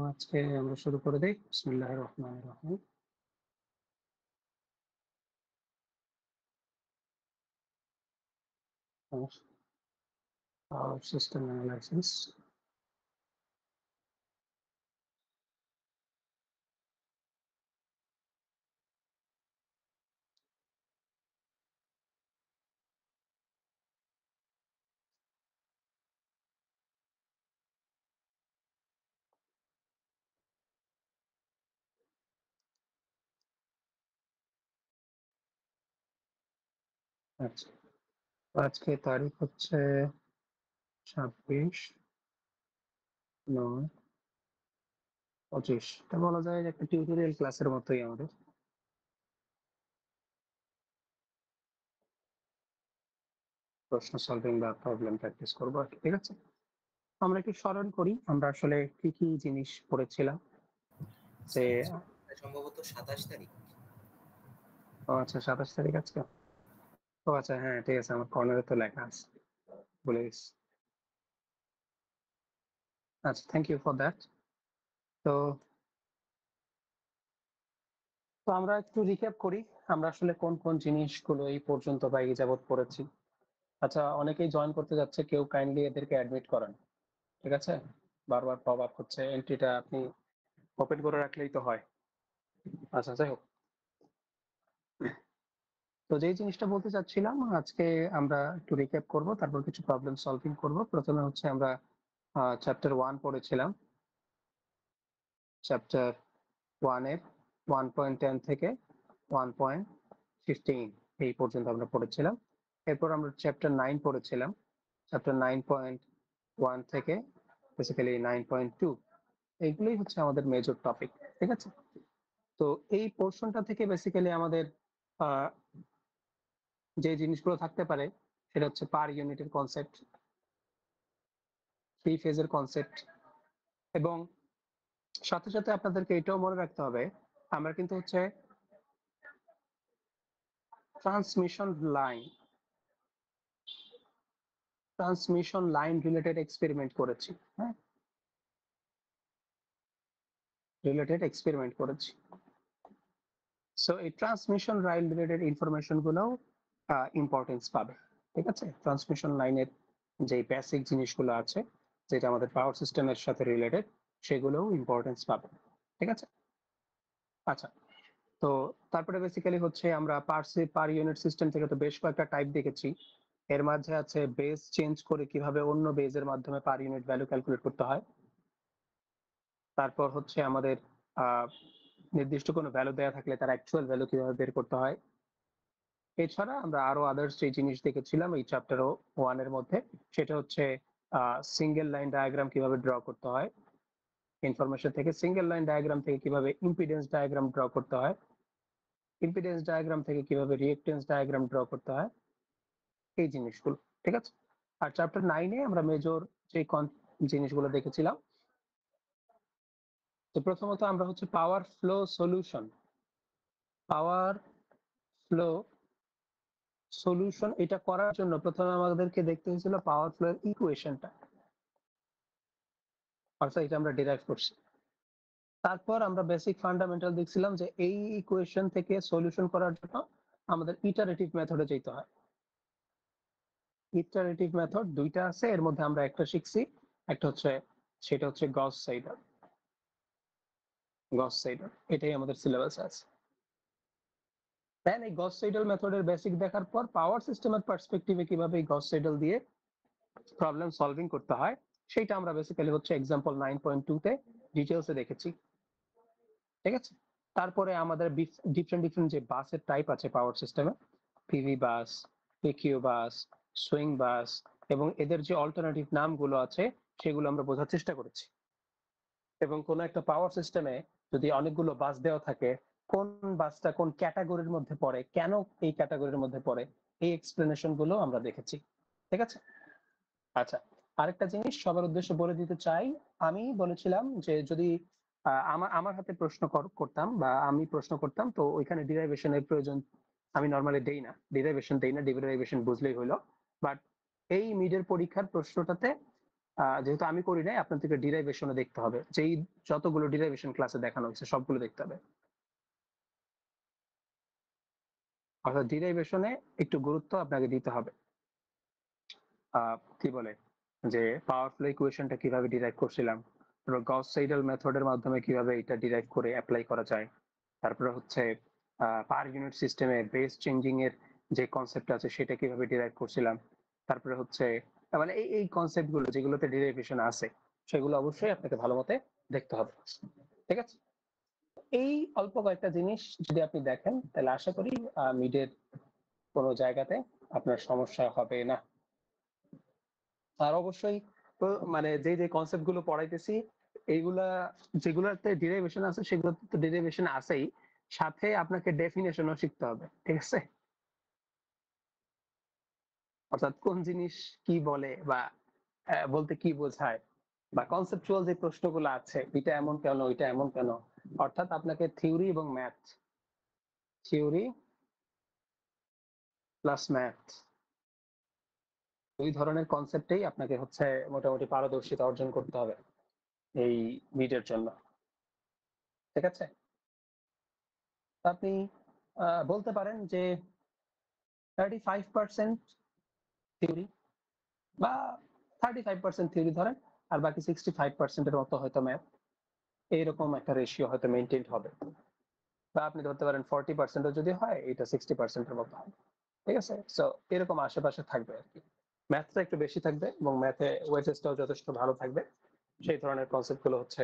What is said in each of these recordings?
আজকে আমরা শুরু করে দেই। বিসমিল্লাহির রহমানির রহিম। Power system analysis. আচ্ছা, আজকে তারিখ হচ্ছে 26/9/25। এটা বলা যায় যে একটা টিউটোরিয়াল ক্লাসের মতোই আমাদের প্রশ্ন সলভিং বা প্রবলেম প্র্যাকটিস করবো আর কি। ঠিক আছে, আমরা একটু স্মরণ করি আমরা আসলে কি কি জিনিস পড়েছিলাম। যে সম্ভবত 27 তারিখ। আচ্ছা, 27 তারিখ আজকে। ও আচ্ছা, হ্যাঁ ঠিক আছে, আমার কর্নারে তো লেখা আছে, ভুলে গেছি। আচ্ছা, থ্যাংক ইউ ফর দ্যাট। তো তো আমরা একটু রিক্যাপ করি আমরা আসলে কোন কোন জিনিসগুলো এই পর্যন্ত বা এই যাবৎ পড়েছি। আচ্ছা, অনেকেই জয়েন করতে যাচ্ছে, কেউ কাইন্ডলি এদেরকে অ্যাডমিট করান। ঠিক আছে, বারবার পপ আপ হচ্ছে, এন্ট্রিটা আপনি ওপেন করে রাখলেই তো হয়। আচ্ছা, যাই হোক, তো যেই জিনিসটা বলতে চাচ্ছিলাম, আজকে আমরা একটু রিক্যাপ করব, তারপর কিছু প্রবলেম সলভিং করব। প্রথমে হচ্ছে আমরা চ্যাপ্টার 1 পড়েছিলাম। চ্যাপ্টার 1 এর 1.10 থেকে 1.15 এই পর্যন্ত আমরা পড়েছিলাম। এরপর আমরা চ্যাপ্টার 9 পড়েছিলাম। চ্যাপ্টার 9.1 থেকে বেসিক্যালি 9.2, এইগুলোই হচ্ছে আমাদের মেজর টপিক। ঠিক আছে, তো এই পোর্শনটা থেকে বেসিক্যালি আমাদের যে জিনিসগুলো থাকতে পারে সেটা হচ্ছে পার ইউনিটের কনসেপ্ট, থ্রি ফেজের কনসেপ্ট, এবং সাথে সাথে আপনাদেরকে এটাও মনে রাখতে হবে আমরা কিন্তু হচ্ছে ট্রান্সমিশন লাইন রিলেটেড এক্সপেরিমেন্ট করেছি। হ্যাঁ, রিলেটেড এক্সপেরিমেন্ট করেছি। সো এই ট্রান্সমিশন লাইন রিলেটেড ইনফরমেশন গুলো ইম্পর্টেন্স পাবে। ঠিক আছে, ট্রান্সমিশন লাইনের যে বেসিক জিনিসগুলো আছে যেটা আমাদের পাওয়ার সিস্টেমের সাথে রিলেটেড, সেগুলোও ইম্পর্টেন্স পাবে। ঠিক আছে, আচ্ছা, তো তারপরে বেসিক্যালি হচ্ছে আমরা পার ইউনিট সিস্টেম থেকে তো বেশ কয়েকটা টাইপ দেখেছি। এর মাঝে আছে বেস চেঞ্জ করে কিভাবে অন্য বেজের মাধ্যমে পার ইউনিট ভ্যালু ক্যালকুলেট করতে হয়। তারপর হচ্ছে আমাদের নির্দিষ্ট কোনো ভ্যালু দেওয়া থাকলে তার অ্যাকচুয়াল ভ্যালু কিভাবে বের করতে হয়। এছাড়া আমরা আরো আদার্স যে জিনিস দেখেছিলাম এই চ্যাপ্টার 1 এর মধ্যে, সেটা হচ্ছে সিঙ্গেল লাইন ডায়াগ্রাম কিভাবে ড্র করতে হয়, ইনফরমেশন থেকে সিঙ্গেল লাইন ডায়াগ্রাম থেকে কিভাবে ইম্পিডেন্স ডায়াগ্রাম ড্র করতে হয়, ইম্পিডেন্স ডায়াগ্রাম থেকে কিভাবে রিঅ্যাকট্যান্স ডায়াগ্রাম ড্র করতে হয়, এই জিনিসগুলো। ঠিক আছে, আর চ্যাপ্টার 9-এ আমরা মেজর যে জিনিসগুলো দেখেছিলাম, তো প্রথমত আমরা হচ্ছে পাওয়ার ফ্লো সলিউশন এটা করার জন্য প্রথমে আমাদেরকে দেখতে হয়েছিল পাওয়ার ফ্লো এর ইকুয়েশনটা, অর্থাৎ এটা আমরা ডিরাইভ করছি। তারপর আমরা বেসিক ফান্ডামেন্টাল দেখছিলাম যে এই ইকুয়েশন থেকে সলিউশন করার জন্য আমাদের ইটারেটিভ মেথডে যেতে হয়। ইটারেটিভ মেথড দুইটা আছে, এর মধ্যে আমরা একটা শিখছি, একটা হচ্ছে সেটা হচ্ছে গস সাইডার, এটাই আমাদের সিলেবাসে আছে। দেন এই গস সাইডাল মেথডের বেসিক দেখার পর পাওয়ার সিস্টেমের পার্সপেক্টিভে কিভাবে এই গস সাইডাল দিয়ে প্রবলেম সলভিং করতে হয় সেটা আমরা বেসিক্যালি হচ্ছে এক্সাম্পল 9.2 তে ডিটেইলসে দেখেছি। ঠিক আছে, তারপরে আমাদের ডিফারেন্ট যে বাসের টাইপ আছে পাওয়ার সিস্টেমে, পিভি বাস, পিকিউ বাস, সুইং বাস, এবং এদের যে অল্টারনেটিভ নামগুলো আছে সেগুলো আমরা বোঝার চেষ্টা করেছি। এবং কোন একটা পাওয়ার সিস্টেমে যদি অনেকগুলো বাস দেওয়া থাকে, কোন বাসটা কোন ক্যাটাগরির মধ্যে পড়ে, কেন এই ক্যাটাগরির মধ্যে পড়ে, এই এক্সপ্লেনেশন গুলো আমরা দেখেছি। ঠিক আছে, আচ্ছা, আরেকটা জিনিস সবার উদ্দেশ্যে বলে দিতে চাই, আমি বলেছিলাম যে যদি আমার হাতে প্রশ্ন করতাম বা আমি প্রশ্ন করতাম, তো ওইখানে ডিরাইভেশনের প্রয়োজন আমি নর্মালি দেই না, ডিরাইভেশন বুঝলেই হলো। বাট এই মিডের পরীক্ষার প্রশ্নটাতে যেহেতু আমি করি নাই, আপনাদেরকে ডিরাইভেশনে দেখতে হবে, যেই যতগুলো ডিরাইভেশন ক্লাসে দেখানো হয়েছে সবগুলো দেখতে হবে। অর্থাৎ ডিরাইভেশনে একটু গুরুত্ব আপনাকে দিতে হবে। কি বলে যে পাওয়ার ফ্লো ইকুয়েশনটা কিভাবে ডিরাইভ করছিলাম, তারপর গস সাইডেল মেথডের মাধ্যমে কিভাবে এটা ডিরাইভ করে অ্যাপ্লাই করা যায়, তারপরে হচ্ছে পার ইউনিট সিস্টেমে বেস চেঞ্জিং এর যে কনসেপ্ট আছে সেটা কিভাবে ডিরাইভ করছিলাম, তারপরে হচ্ছে মানে এই কনসেপ্ট গুলো যেগুলোতে ডিরাইভেশন আছে সেগুলো অবশ্যই আপনাকে ভালো মতে দেখতে হবে। ঠিক আছে, এই অল্প কয়েকটা জিনিস যদি আপনি দেখেন তাহলে আশা করি মিডের কোনো জায়গাতে আপনার সমস্যা হবে না। আর অবশ্যই মানে যে যে কনসেপ্ট গুলো পড়াইতেছি এইগুলা যেগুলোতে ডেরিভেশন আছে সেগুলো তো ডেরিভেশন আছেই, সাথে আপনাকে ডেফিনেশনও শিখতে হবে। ঠিক আছে, অর্থাৎ কোন জিনিস কি বলে বা বলতে কি বোঝায়, বা কনসেপচুয়াল যে প্রশ্নগুলো আছে এটা এমন কেন এটা এমন কেন, অর্থাৎ আপনাকে থিওরি এবং ম্যাথ, থিওরি প্লাস ম্যাথ, দুই ধরনের কনসেপ্টেই আপনাকে হচ্ছে মোটামুটি পারদর্শিতা অর্জন করতে হবে এই মিডের জন্য। ঠিক আছে, আপনি বলতে পারেন যে 35% থিওরি বা 35% থিওরি ধরেন, আর বাকি 65%-এর মতো হয়তো ম্যাথ, এইরকম একটা রেশিও হয়তো মেনটেন হবে। বা আপনি ধরতে পারেন 40%ও যদি হয় এটা 60%-এর মতো হয়। ঠিক আছে, সো এরকম আশেপাশে থাকবে আর কি। ম্যাথটা একটু বেশি থাকবে এবং ম্যাথে ওয়েটেজটাও যথেষ্ট ভালো থাকবে। সেই ধরনের কনসেপ্ট গুলো হচ্ছে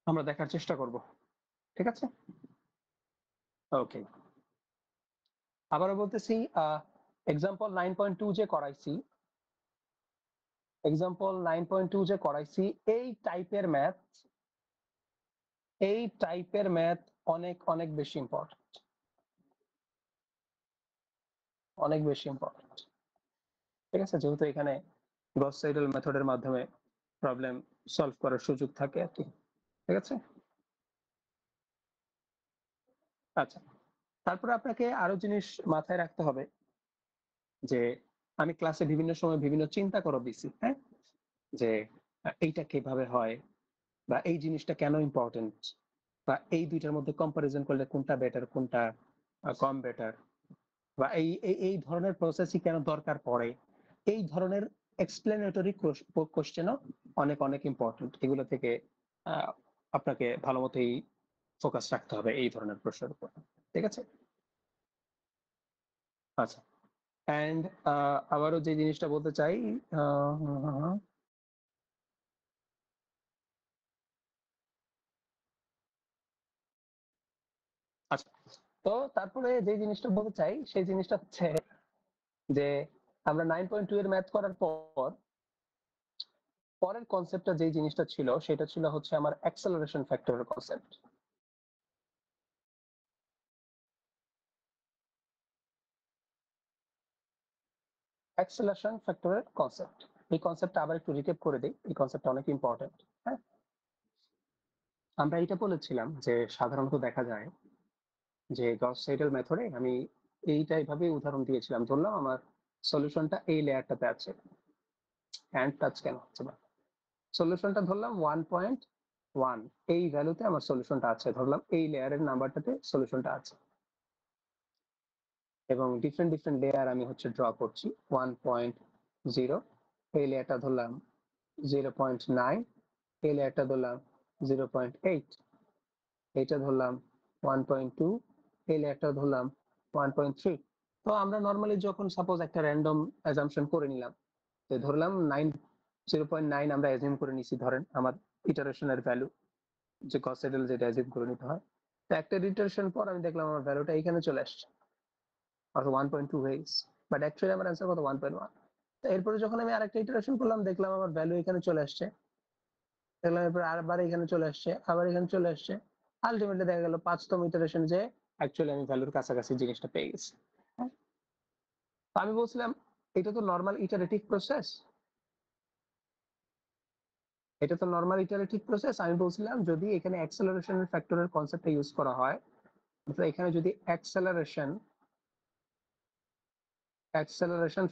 আমরা দেখার চেষ্টা করব। ঠিক আছে, ওকে। আবারও বলতেছি, এক্সাম্পল 9.2 যে করাইছি, এক্সাম্পল 9.2 যে করাইছি, এই টাইপের ম্যাথ, এই টাইপের ম্যাথ অনেক অনেক বেশি ইম্পর্টেন্ট, অনেক বেশি ইম্পর্টেন্ট। ঠিক আছে, যেহেতু এখানে গস সাইডেল মেথডের মাধ্যমে প্রবলেম সলভ করার সুযোগ থাকে আর কি। ঠিক আছে, আচ্ছা। তারপরে আপনাকে আরো জিনিস মাথায় রাখতে হবে যে আমি ক্লাসে বিভিন্ন সময় বিভিন্ন চিন্তা করো দিছি, হ্যাঁ, যে এইটা কিভাবে হয় বা এই জিনিসটা কেন ইম্পর্টেন্ট বা এই দুইটার মধ্যে কম্পারিজন করলে কোনটা বেটার কোনটা কম বেটার, বা এই এই ধরনের প্রসেসই কেন দরকার পড়ে, এই ধরনের এক্সপ্লেনেটরি কোশ্চেনও অনেক অনেক ইম্পর্টেন্ট। এগুলো থেকে আপনাকে ভালো মতোই ফোকাস রাখতে হবে এই ধরনের প্রশ্নের উপর। ঠিক আছে, আচ্ছা। অ্যান্ড আবারও যে জিনিসটা বলতে চাই, আচ্ছা, তো তারপরে যে জিনিসটা বলতে চাই সেই জিনিসটা হচ্ছে যে আমরা 9.2 এর ম্যাথ করার পর পরের কনসেপ্টটা যে জিনিসটা ছিল সেটা ছিল হচ্ছে আমার অ্যাক্সেলারেশন ফ্যাক্টরের কনসেপ্ট। অ্যাক্সেলারেশন ফ্যাক্টরের কনসেপ্ট, এই কনসেপ্টটা আবার একটু রিক্যাপ করে দিই, এই কনসেপ্টটা অনেক ইম্পর্টেন্ট। হ্যাঁ, আমরা এটা বলেছিলাম যে সাধারণত দেখা যায় যে গস সাইডেল মেথডে আমি এইভাবে উদাহরণ দিয়েছিলাম, ধরলাম আমার সলিউশনটা এই লেয়ারটাতে আছে, হ্যান্ড টাচ কেন হচ্ছে না, সলিউশনটা ধরলাম 1.1, এই ভ্যালুতে আমার সলিউশনটা আছে, ধরলাম এই লেয়ারের নাম্বারটাতে সলিউশনটা আছে, এবং ডিফারেন্ট ডিফারেন্ট লেয়ার আমি হচ্ছে ড্র করছি। 1.0 এই লেয়ারটা ধরলাম 0.9, এই লেয়ারটা ধরলাম 0.8, এটা ধরলাম 1.2, এই লেয়ারটা ধরলাম 1.3। তো আমরা নর্মালি যখন সাপোজ একটা র্যান্ডম অ্যাজাম্পশন করে নিলাম, তো ধরলাম 0.9 আমরা অ্যাজিউম করে নিছি, ধরেন আমার ইটারেশনের ভ্যালু, যে গস সেডেল যেটা অ্যাজিউম করে নিতে হয়। তো একটা ইটারেশন পর আমি দেখলাম আমার ভ্যালুটা এখানে চলে আসছে, অর্থাৎ 1.2 হয়ে গেছে, বাট অ্যাকচুয়ালি আমার অ্যান্সার কত 1.1। তো এরপরে যখন আমি আরেকটা ইটারেশন করলাম দেখলাম আমার ভ্যালু এখানে চলে আসছে, দেখলাম এরপর আবার এখানে চলে আসছে, আবার এখানে চলে আসছে, আলটিমেটলি দেখা গেল 5তম ইটারেশন যে অ্যাকচুয়ালি আমি ভ্যালুর কাছাকাছি জিনিসটা পেয়ে গেছি। হ্যাঁ? তো আমি বলছিলাম এটা তো নর্মাল ইটারেটিভ প্রসেস, এটা তো নর্মাল ইটারেটিভ প্রসেস। আমি বলছিলাম যদি এখানে অ্যাক্সেলারেশনের ফ্যাক্টরের কনসেপ্টটা ইউজ করা হয়, এখানে যদি অ্যাক্সেলারেশন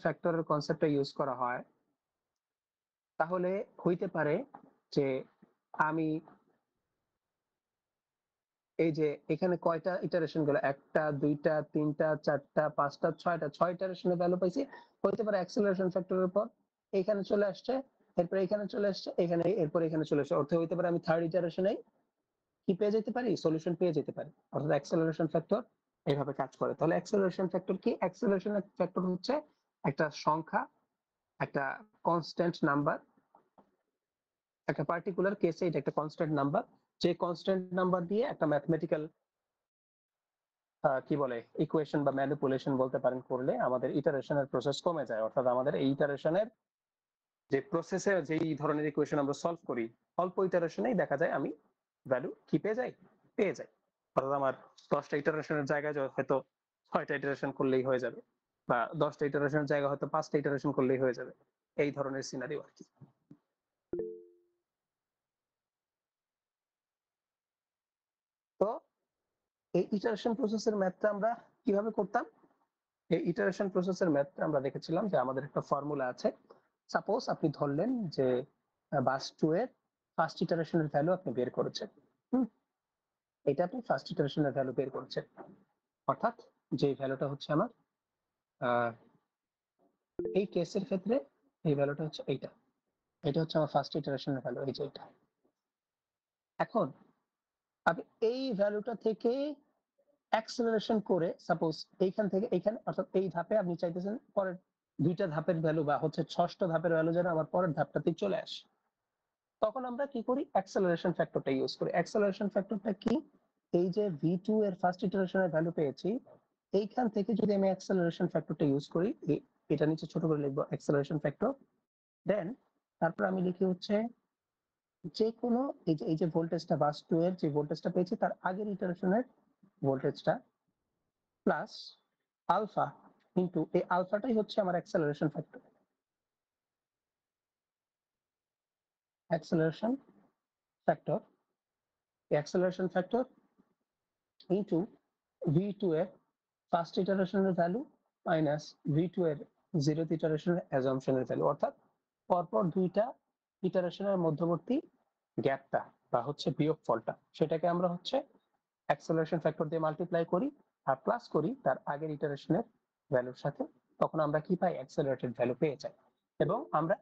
ফ্যাক্টরের কনসেপ্টটা ইউজ করা হয়, তাহলে হইতে পারে যে আমি এই যে এখানে কয়টা ইটারেশন গেল, একটা দুইটা তিনটা চারটা পাঁচটা ছয় ইটারেশনে ভ্যালু পাইছি, হইতে পারে অ্যাক্সেলারেশন ফ্যাক্টরের পর এখানে চলে আসছে, এরপর এখানে চলে আসছে, এখানে এরপর এখানে চলে আসছে, অর্থ হইতে পারে আমি থার্ড ইটারেশনে কি পেয়ে যেতে পারি, সলিউশন পেয়ে যেতে পারি। অর্থাৎ অ্যাক্সেলারেশন ফ্যাক্টর এইভাবে কাজ করে। তাহলে অ্যাক্সেলারেশন ফ্যাক্টর কি? অ্যাক্সেলারেশন ফ্যাক্টর হচ্ছে একটা সংখ্যা, একটা কনস্ট্যান্ট নাম্বার, একটা পার্টিকুলার কেসে এটা একটা কনস্ট্যান্ট নাম্বার, যে কনস্ট্যান্ট নাম্বার দিয়ে একটা ম্যাথমেটিক্যাল কি বলে ইকুয়েশন বা ম্যানিপুলেশন বলতে পারেন করলে আমাদের ইটারেশনের প্রসেস কমে যায়। অর্থাৎ আমাদের এই ইটারেশনের যে প্রসেসে যেই ধরনের ইকুয়েশন আমরা সলভ করি, অল্প ইটারেশনেই দেখা যায় আমি ভ্যালু কি পেয়ে যাই। অর্থাৎ আমার 10টা ইটারেশনের জায়গায় হয়তো 6টা ইটারেশন করলেই হয়ে যাবে, বা 10টা ইটারেশনের জায়গায় হয়তো 5টা ইটারেশন করলেই হয়ে যাবে, এই ধরনের সিনারিও আর কি। তো এই ইটারেশন প্রসেসের ম্যাথটা আমরা কিভাবে করতাম? এই ইটারেশন প্রসেসের ম্যাথটা আমরা দেখেছিলাম যে আমাদের একটা ফর্মুলা আছে। সাপোজ আপনি ধরলেন যে বাস 2 এর ফার্স্ট ইটারেশনের ভ্যালু আপনি বের করেছেন। এটা আপনি ফার্স্ট ইটারেশনের ভ্যালু বের করেছেন, অর্থাৎ যে ভ্যালুটা হচ্ছে আমার এই কেসের ক্ষেত্রে এই ভ্যালুটা হচ্ছে এইটা, এটা হচ্ছে আমার ফার্স্ট ইটারেশনের ভ্যালু, এই যে এটা। এখন আপনি এই ভ্যালুটা থেকে অ্যাক্সেলারেশন করে সাপোজ এইখান থেকে এইখানে, অর্থাৎ এই ধাপে আপনি চাইতেছেন পরের দুইটা ধাপের ভ্যালু বা হচ্ছে ষষ্ঠ ধাপের ভ্যালু যেন আমার পরের ধাপটাতেই চলে আসে। তখন আমরা কি করি? অ্যাক্সেলারেশন ফ্যাক্টরটা ইউজ করি। অ্যাক্সেলারেশন ফ্যাক্টরটা কি? এই যে v2 এর ফার্স্ট ইটারেশনের ভ্যালু পেয়েছি, এইখান থেকে যদি আমি অ্যাক্সেলারেশন ফ্যাক্টরটা ইউজ করি, এটা নিচে ছোট করে লিখবো অ্যাক্সেলারেশন ফ্যাক্টর, দেন তারপর আমি লিখি হচ্ছে যে কোনো এই যে ভোল্টেজটা বাস 2 এর যে ভোল্টেজটা পেয়েছি তার আগের ইটারেশনের ভোল্টেজটা প্লাস আলফা ইনটু এই আলফাটাই হচ্ছে আমার acceleration factor. Acceleration factor, acceleration factor into v2 এর ফার্স্ট ইটারেশনের ভ্যালু মাইনাস v2 এর 0th ইটারেশনের অ্যাজাম্পশনের ভ্যালু, অর্থাৎ পরপর দুইটা ইটারেশনের মধ্যবর্তী গ্যাপটা বা হচ্ছে বিয়োগফলটা, সেটাকে আমরা হচ্ছে অ্যাক্সেলারেশন ফ্যাক্টর দিয়ে মাল্টিপ্লাই করি আর প্লাস করি তার আগের ইটারেশনের ভ্যালুর সাথে, তখন আমরা কি পাই? অ্যাক্সেলারেটেড ভ্যালু পেয়ে যাই। এবং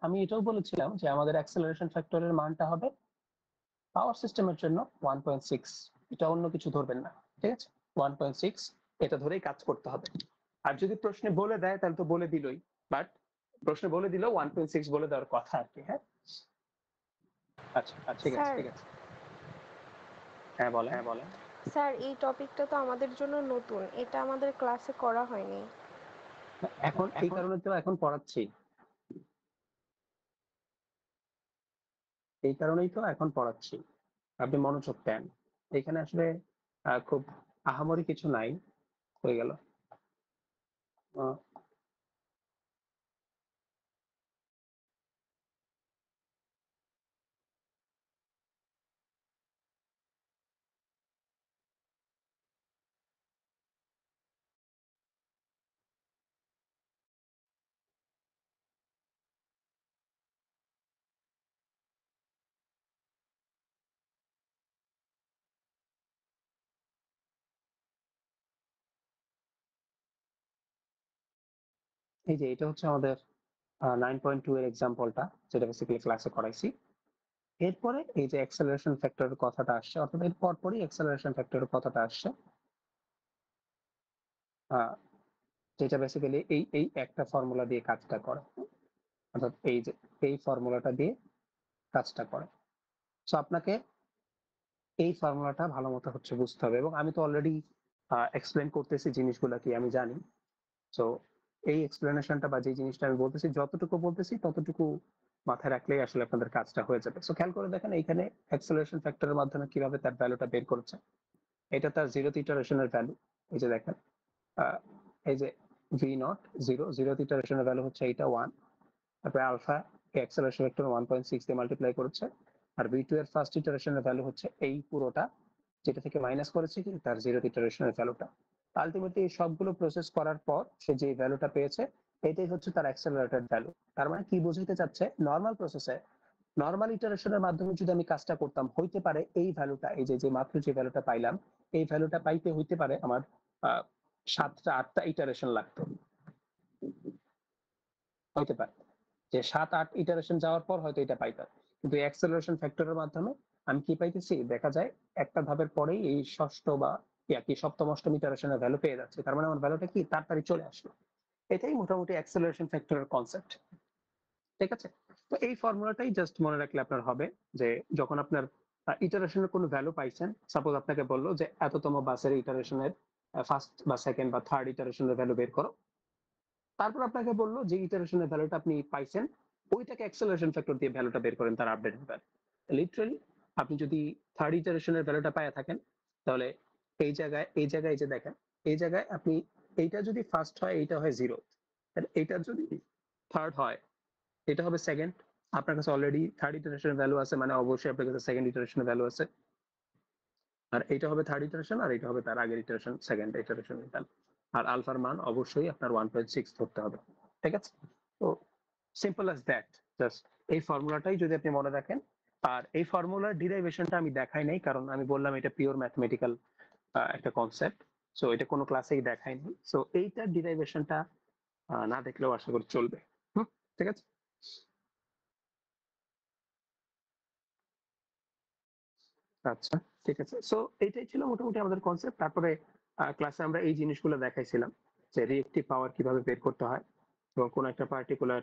আমি এটাও বলেছিলাম যে আমাদের অ্যাক্সেলারেশন ফ্যাক্টরের মানটা হবে পাওয়ার সিস্টেমের জন্য 1.6, এটা অন্য কিছু ধরবেন না, ঠিক আছে? 1.6 এটা ধরেই কাজ করতে হবে। আর যদি প্রশ্নে বলে দেয় তাহলে তো বলে দিলই, বাট প্রশ্নে বলে দিলেও 1.6 বলে দেওয়ার কথা আর কি। হ্যাঁ, আচ্ছা ঠিক আছে স্যার ঠিক আছে। হ্যাঁ বলেন। স্যার এই টপিকটা তো আমাদের জন্য নতুন, এটা আমাদের ক্লাসে করা হয়নি। এখন এই কারণে তো এখন পড়াচ্ছি, এই কারণেই তো এখন পড়াচ্ছি, আপনি মনোযোগ দেন। এখানে আসলে খুব আহামরি কিছু নাই, হয়ে গেল। এই যে এটা হচ্ছে আমাদের 9.2 এর এক্সাম্পলটা, যেটা বেসিক্যালি ক্লাসে করাইছি। এরপরে এই যে অ্যাক্সেলারেশন ফ্যাক্টরের কথাটা আসছে, অর্থাৎ এর পরপরই অ্যাক্সেলারেশন ফ্যাক্টরের কথাটা আসছে, যেটা বেসিক্যালি এই একটা ফর্মুলা দিয়ে কাজটা করে, অর্থাৎ এই যে এই ফর্মুলাটা দিয়ে কাজটা করে। সো আপনাকে এই ফর্মুলাটা ভালো মতো হচ্ছে বুঝতে হবে, এবং আমি তো অলরেডি এক্সপ্লেন করতেছি জিনিসগুলো কি আমি জানি। সো এই এক্সপ্লেনেশনটা বা যে জিনিসটা আমি বলতেছি, যতটুকু বলতেছি ততটুকু মাথায় রাখলেই আসলে আপনাদের কাজটা হয়ে যাবে। সো খেয়াল করে দেখেন এইখানে অ্যাক্সেলারেশন ফ্যাক্টরের মাধ্যমে কিভাবে তার ভ্যালুটা বের করেছে। এটা তার 0th ইটারেশনের ভ্যালু, এই যে দেখেন এই যে v0 0th ইটারেশনের ভ্যালু হচ্ছে এইটা 1, তারপরে আলফা অ্যাক্সেলারেশন ভেক্টর 1.6 দিয়ে মাল্টিপ্লাই করেছে, আর v2 এর ফার্স্ট ইটারেশনের ভ্যালু হচ্ছে এই পুরোটা, যেটা থেকে মাইনাস করেছে কি তার 0th ইটারেশনের ভ্যালুটা। আলটিমেটলি এই সবগুলো প্রসেস করার পর সে যে ভ্যালুটা পেয়েছে এটাই হচ্ছে তার অ্যাক্সেলারেটেড ভ্যালু। তার মানে কি বোঝাতে চাচ্ছে, নর্মাল প্রসেসে নর্মাল ইটারেশনের মাধ্যমে যদি আমি কাজটা করতাম, হইতে পারে এই ভ্যালুটা, এই যে মাত্র যে ভ্যালুটা পাইলাম, এই ভ্যালুটা পাইতে হইতে পারে আমার 7টা 8টা ইটারেশন লাগতো, হইতে পারে যে 7-8 ইটারেশন যাওয়ার পর হয়তো এটা পাইতাম। কিন্তু অ্যাক্সেলারেশন ফ্যাক্টরের মাধ্যমে আমি কি পাইতেছি, দেখা যায় একটা ধাপের পরেই এই ষষ্ঠ বা কি সপ্তম অষ্টম ইটারেশনের ভ্যালু পেয়ে যাচ্ছে। তার মানে আমার ভ্যালুটা কি তাড়াতাড়ি চলে আসলো। এটাই মোটামুটি অ্যাক্সেলারেশন ফ্যাক্টরের কনসেপ্ট। ঠিক আছে, তো এই ফর্মুলাটাই জাস্ট মনে রাখলে আপনার হবে যে যখন আপনার ইটারেশনের কোনো ভ্যালু পাইছেন, সাপোজ আপনাকে বললো যে এততম বাসের ইটারেশনের ফার্স্ট বা সেকেন্ড বা থার্ড ইটারেশনের ভ্যালু বের করো, তারপর আপনাকে বললো যে ইটারেশনের ভ্যালুটা আপনি পাইছেন ওইটাকে অ্যাক্সেলারেশন ফ্যাক্টর দিয়ে ভ্যালুটা বের করেন তার আপডেট ভ্যালু। লিটারালি আপনি যদি থার্ড ইটারেশনের ভ্যালুটা পায়া থাকেন, তাহলে এই জায়গায় যে দেখেন, এই জায়গায় আপনি এইটা যদি ফার্স্ট হয় এইটা হয় 0, এইটা যদি থার্ড হয় এটা হবে সেকেন্ড। আপনার কাছে অলরেডি থার্ড ইটারেশনের ভ্যালু আছে, মানে অবশ্যই আপনার কাছে সেকেন্ড ইটারেশনের ভ্যালু আছে। আর এটা হবে থার্ড ইটারেশন, আর এটা হবে তার আগের ইটারেশন, সেকেন্ড ইটারেশন ভ্যালু। আর আলফার মান অবশ্যই আপনার 1.6 ধরতে হবে। ঠিক আছে, তো সিম্পল অ্যাজ দ্যাট। জাস্ট এই ফর্মুলাটাই যদি আপনি মনে রাখেন, আর এই ফর্মুলার ডিরাইভেশনটা আমি দেখাই নাই, কারণ আমি বললাম এটা পিওর ম্যাথমেটিক্যাল একটা কনসেপ্ট, সো এটা কোনো ক্লাসেই দেখাই নাই। সো এইটার ডিরাইভেশনটা না দেখলেও আশা করি চলবে। ঠিক আছে, আচ্ছা ঠিক আছে। সো এইটাই ছিল মোটামুটি আমাদের কনসেপ্ট। তারপরে ক্লাসে আমরা এই জিনিসগুলো দেখাইছিলাম যে রিয়েক্টিভ পাওয়ার কিভাবে বের করতে হয় এবং কোন একটা পার্টিকুলার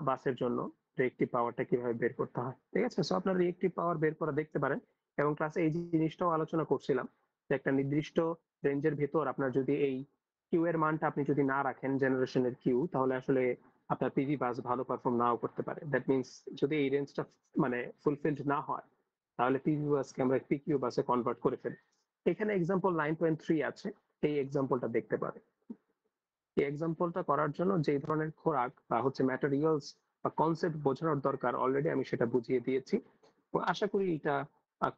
বাসের জন্য রিয়েক্টিভ পাওয়ারটা কিভাবে বের করতে হয়। ঠিক আছে, সো আপনারা রিয়েক্টিভ পাওয়ার বের করা দেখতে পারেন। এবং ক্লাসে এই জিনিসটাও আলোচনা করছিলাম যে একটা নির্দিষ্ট রেঞ্জের ভেতর আপনার যদি এই কিউ এর মানটা আপনি যদি না রাখেন, জেনারেশনের কিউ, তাহলে আসলে আপনার পিভি বাস ভালো পারফর্ম নাও করতে পারে। দ্যাট মিনস যদি এই রেঞ্জটা মানে ফুলফিলড না হয়, তাহলে পিভি বাসকে আমরা পিকিউ বাসে কনভার্ট করে ফেলি। এখানে এক্সাম্পল 9.3 আছে, এই এক্সাম্পলটা দেখতে পারে। এই এক্সাম্পলটা করার জন্য যে ধরনের খোরাক বা হচ্ছে ম্যাটেরিয়ালস বা কনসেপ্ট বোঝানোর দরকার অলরেডি আমি সেটা বুঝিয়ে দিয়েছি। আশা করি এটা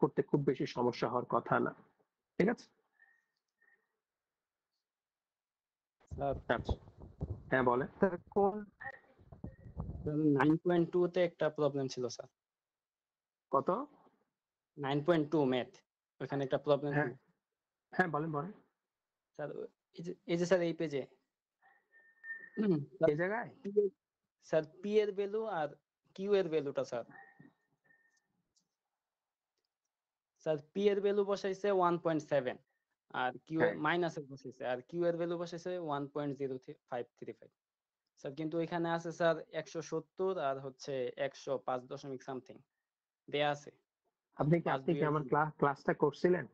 করতে খুব বেশি সমস্যা হওয়ার কথা না। ঠিক আছে, আচ্ছা হ্যাঁ বলে। স্যার কোন 9.2 তে একটা প্রবলেম ছিল স্যার, কত? 9.2 ম্যাথ, ওখানে একটা প্রবলেম হ্যাঁ ছিল হ্যাঁ বলেন বলেন। স্যার। এই যে স্যার এই পেজে এই জায়গায় স্যার পি এর ভ্যালু আর কিউ এর ভ্যালুটা স্যার পি এর ভ্যালু বসাইছে 1.7 আর কিউ এর হ্যাঁ মাইনাস এর বসাইছে, আর কিউ এর ভ্যালু বসাইছে 1.0535 স্যার। কিন্তু এখানে আছে স্যার 170 আর হচ্ছে 105 দশমিক সামথিং দেয়া আছে। আপনি কি 5 আপনি 2 কি এর আমার গুণ। ক্লাসটা করছিলেন?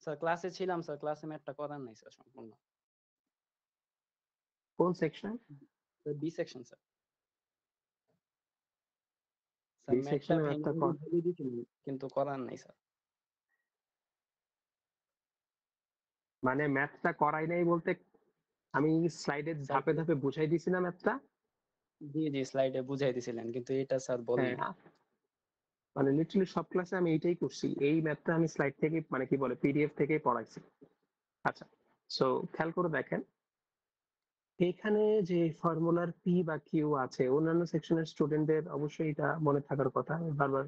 স্যার ক্লাসে ছিলাম স্যার, ক্লাসে ম্যাথটা করার নাই স্যার সম্পূর্ণ। কোন section? B section sir. B sir ম্যাথটা সেকশনে ভেঙে একটা ভেঙে ভেঙে দিয়েছিলেন কিন্তু করার নাই স্যার। মানে ম্যাথটা করাই নাই বলতে আমি স্লাইডে স্যার ধাপে ধাপে বুঝাই দিছি না ম্যাথটা? জি জি স্লাইডে বুঝাই দিছিলেন, কিন্তু এটা স্যার বলেন নাই। হ্যাঁ, মানে লিটারালি সব ক্লাসে আমি এইটাই করছি, এই ম্যাথটা আমি স্লাইড থেকে মানে কি বলে পিডিএফ থেকেই পড়াইছি। আচ্ছা, সো খেয়াল করে দেখেন এখানে যে ফর্মুলার পি বা কিউ আছে, অন্যান্য সেকশনের স্টুডেন্টদের অবশ্যই এটা মনে থাকার কথা। আমি বারবার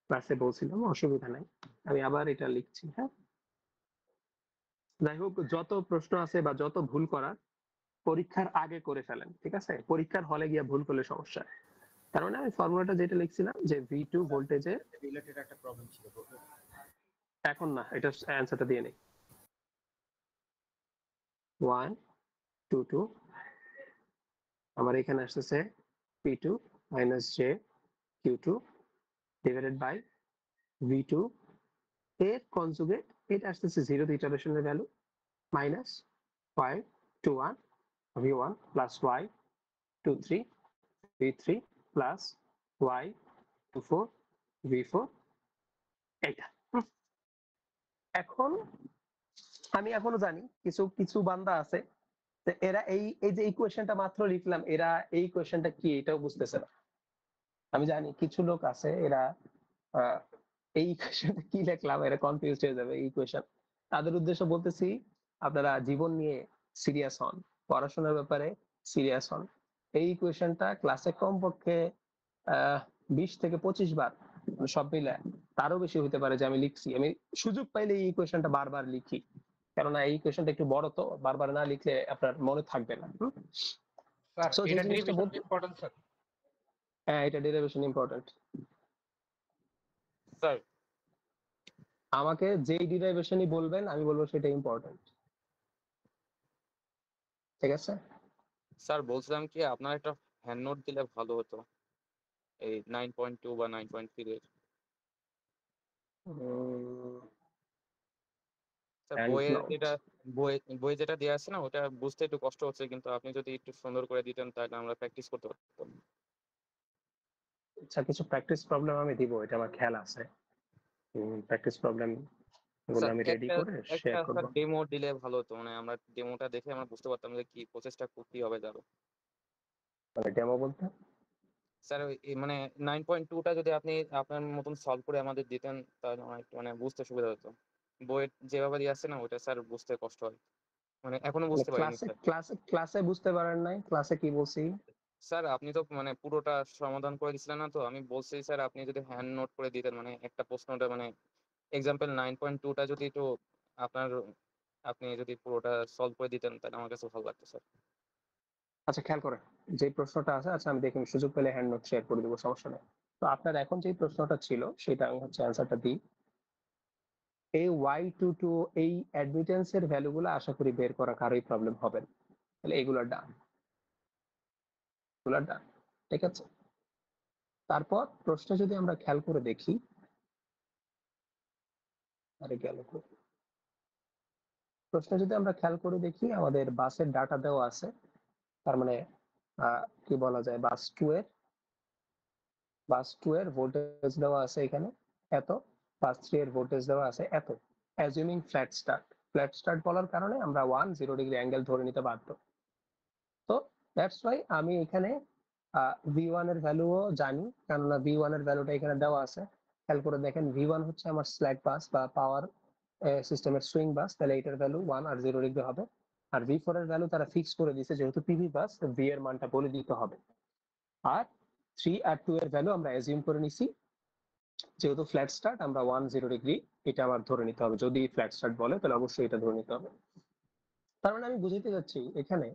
ক্লাসে বলছিলাম, অসুবিধা নাই, আমি আবার এটা লিখছি। হ্যাঁ, যাই হোক, যত প্রশ্ন আছে বা যত ভুল করার পরীক্ষার আগে করে ফেলেন। ঠিক আছে, পরীক্ষার হলে গিয়ে ভুল করলে সমস্যা। তার মানে আমি ফর্মুলাটা যেটা লিখছিলাম যে V2 ভোল্টেজে, রিলেটেড একটা প্রবলেম ছিল বলতে। এখন না, এটা অ্যান্সারটা দিয়ে নেই। 1 2 2 আমার এখানে আসতেছে P2 minus J Q2 divided by V2 এর কনজুগেট, এটা আসতেছে 0 ইটারেশনের value minus y21 V1 plus y23 V3 plus y24 V4, এটা। এখন আমি এখনো জানি কিছু কিছু বান্দা আছে এরা এই এই যে ইকুয়েশনটা মাত্র লিখলাম, এরা এই ইকুয়েশনটা কি এটাও বুঝতেছে না। আমি জানি কিছু লোক আছে এরা এই ইকুয়েশনটা কি লিখলাম এরা কনফিউজড হয়ে যাবে এই ইকুয়েশন। তাদের উদ্দেশ্য বলতেছি, আপনারা জীবন নিয়ে সিরিয়াস হন, পড়াশোনার ব্যাপারে সিরিয়াস হন। এই ইকুয়েশনটা ক্লাসে কমপক্ষে 20 থেকে 25 বার, মানে সব মিলে তারও বেশি হতে পারে যে আমি লিখছি। আমি সুযোগ পাইলে এই ইকুয়েশনটা বারবার লিখি, কেননা এই ইকুয়েশনটা একটু বড়, তো বারবার না লিখলে আপনার মনে থাকবে না। স্যার So, যে এটা জিনিসটা ডেরিভেশন বলতে, ইম্পর্টেন্ট স্যার। হ্যাঁ এটা ডেরিভেশন ইম্পর্টেন্ট। স্যার আমাকে যেই ডেরিভেশনই বলবেন আমি বলবো সেটা ইম্পর্টেন্ট, ঠিক আছে? স্যার বলছিলাম কি আপনার একটা হ্যান্ড নোট দিলে ভালো হতো, এই 9.2 বা 9.3 এর। স্যার হ্যান্ড বইয়ে নোট, যেটা বই যেটা দেওয়া আছে না, ওটা বুঝতে একটু কষ্ট হচ্ছে, কিন্তু আপনি যদি একটু সুন্দর করে দিতেন তাহলে আমরা প্র্যাকটিস করতে পারতাম। আচ্ছা কিছু প্র্যাকটিস প্রবলেম আমি দিব, এটা আমার খেয়াল আছে। প্র্যাকটিস প্রবলেম গুলো স্যার আমি রেডি একটা করে একটা শেয়ার করব। স্যার ডেমো দিলে ভালো হতো, মানে আমরা ডেমোটা দেখে আমরা বুঝতে পারতাম যে কি প্রসেসটা কি হবে যাবে। মানে ডেমো বলতে স্যার মানে 9.2টা যদি আপনি আপনার মতন সলভ করে আমাদের দিতেন তাহলে আমার একটু মানে বুঝতে সুবিধা হতো। বইয়ের যেভাবে দিয়ে আসছে না ওটা স্যার বুঝতে কষ্ট হয়, মানে এখনো মানে বুঝতে পারিনি ক্লাসে স্যার। ক্লাসে ক্লাসে বুঝতে পারেন নাই? ক্লাসে কি বলছি? স্যার আপনি তো মানে পুরোটা সমাধান করে দিছিলেন না, তো আমি বলছি স্যার আপনি যদি হ্যান্ড নোট করে দিতেন, মানে একটা প্রশ্নটা মানে এক্সাম্পল 9.2টা যদি একটু আপনার আপনি যদি পুরোটা সলভ করে দিতেন তাহলে আমার কাছে ভালো লাগতো স্যার। আচ্ছা খেয়াল করেন যে প্রশ্নটা আছে, আচ্ছা আমি দেখি সুযোগ পেলে হ্যান্ড নোট শেয়ার করে দেবো, সমস্যা নেই। তো আপনার এখন যে প্রশ্নটা ছিল সেটা আমি হচ্ছে অ্যান্সারটা দিই। এই y22 এই অ্যাডমিটেন্স এর ভ্যালুগুলো আশা করি বের করা কারোই প্রবলেম হবে না। তাহলে এগুলো ডান, এগুলো ডান, ঠিক আছে? তারপর প্রশ্ন যদি আমরা খেয়াল করে দেখি, আরে গেল কই? প্রশ্ন যদি আমরা খেয়াল করে দেখি, আমাদের বাসের ডাটা দেওয়া আছে, তার মানে কি বলা যায়, বাস টু এর ভোল্টেজ দেওয়া আছে এখানে এত, বাস থ্রি এর ভোল্টেজ দেওয়া আছে এত। অ্যাজিউমিং ফ্ল্যাট স্টার্ট বলার কারণে আমরা 1 0 ডিগ্রি অ্যাঙ্গেল ধরে নিতে বাধ্য। তো দ্যাটস ওয়াই আমি এখানে V1 এর ভ্যালুও জানি, কেননা V1 এর ভ্যালুটা এখানে দেওয়া আছে। খেয়াল করে দেখেন V1 হচ্ছে আমার স্ল্যাক বাস বা পাওয়ার সিস্টেমের সুইং বাস, তাহলে এটার ভ্যালু 1 আর 0 ডিগ্রি হবে। আর V4 এর ভ্যালু তারা ফিক্স করে দিয়েছে, যেহেতু পিভি বাস ভি এর মানটা বলে দিতে হবে। আর 3 আর 2 এর ভ্যালু আমরা অ্যাজিউম করে নিছি, যেহেতু ফ্ল্যাট স্টার্ট আমরা 1 0 ডিগ্রি এটা আবার ধরে নিতে হবে। যদি ফ্ল্যাট স্টার্ট বলে তাহলে অবশ্যই এটা ধরে নিতে হবে। তার মানে আমি বুঝাতে যাচ্ছি এখানে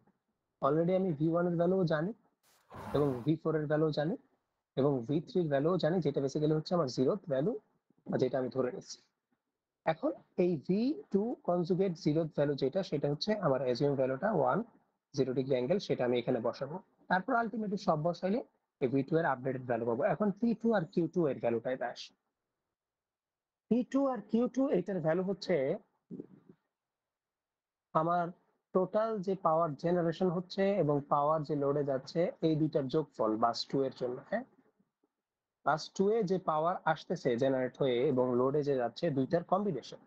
অলরেডি আমি V1 এর ভ্যালু জানি এবং V4 এর ভ্যালু জানি এবং V3 এর ভ্যালু জানি, যেটা বেসিক্যালি হচ্ছে আমার জিরোথ ভ্যালু, যেটা আমি ধরে নিচ্ছি। এখন এই V2 কনজুগেট জিরোথ ভ্যালু যেটা, সেটা হচ্ছে আমার অ্যাজিউম ভ্যালুটা 1 0 ডিগ্রি অ্যাঙ্গেল, সেটা আমি এখানে বসাবো। তারপর আলটিমেটলি সব বসাইলে এই V2 এর আপডেটেড ভ্যালু পাবো। এখন P2 আর Q2 এর ভ্যালুটা এটা আসে। P2 আর Q2 এটার ভ্যালু হচ্ছে আমার টোটাল যে পাওয়ার জেনারেশন হচ্ছে এবং পাওয়ার যে লোডে যাচ্ছে, এই দুইটার যোগফল বাস টু এর জন্য। হ্যাঁ, বাস টু এ যে পাওয়ার আসতেছে জেনারেট হয়ে এবং লোডে যে যাচ্ছে, দুইটার কম্বিনেশন।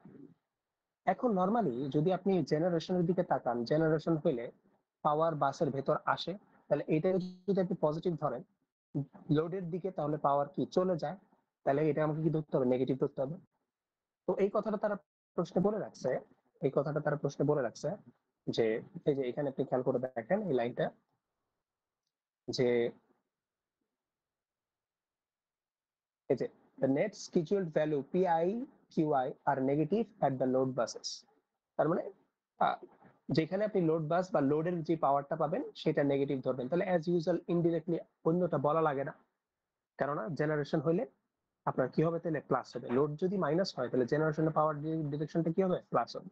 এখন নর্মালি যদি আপনি জেনারেশনের দিকে তাকান, জেনারেশন হইলে পাওয়ার বাসের ভেতর আসে, তাহলে এটা যদি আপনি পজিটিভ ধরেন লোডের দিকে, তাহলে পাওয়ার কি চলে যায়, তাহলে এটা আমাকে কি ধরতে হবে? নেগেটিভ ধরতে হবে। তো এই কথাটা তারা প্রশ্নে বলে রাখছে, এই কথাটা তারা প্রশ্নে বলে রাখছে যে এই যে এখানে আপনি খেয়াল করে দেখেন এই লাইনটা, যে এই যে the net scheduled value PI QI are negative at the load buses। তার মানে যেখানে আপনি লোড বাস বা লোডের যে পাওয়ারটা পাবেন সেটা নেগেটিভ ধরবেন। তাহলে অ্যাজ ইউজুয়াল ইনডিরেক্টলি অন্যটা বলা লাগে না, কেননা জেনারেশন হইলে আপনার কি হবে? তাহলে প্লাস হবে। লোড যদি মাইনাস হয় তাহলে জেনারেশনের পাওয়ার ডিরেকশনটা কি হবে? প্লাস হবে।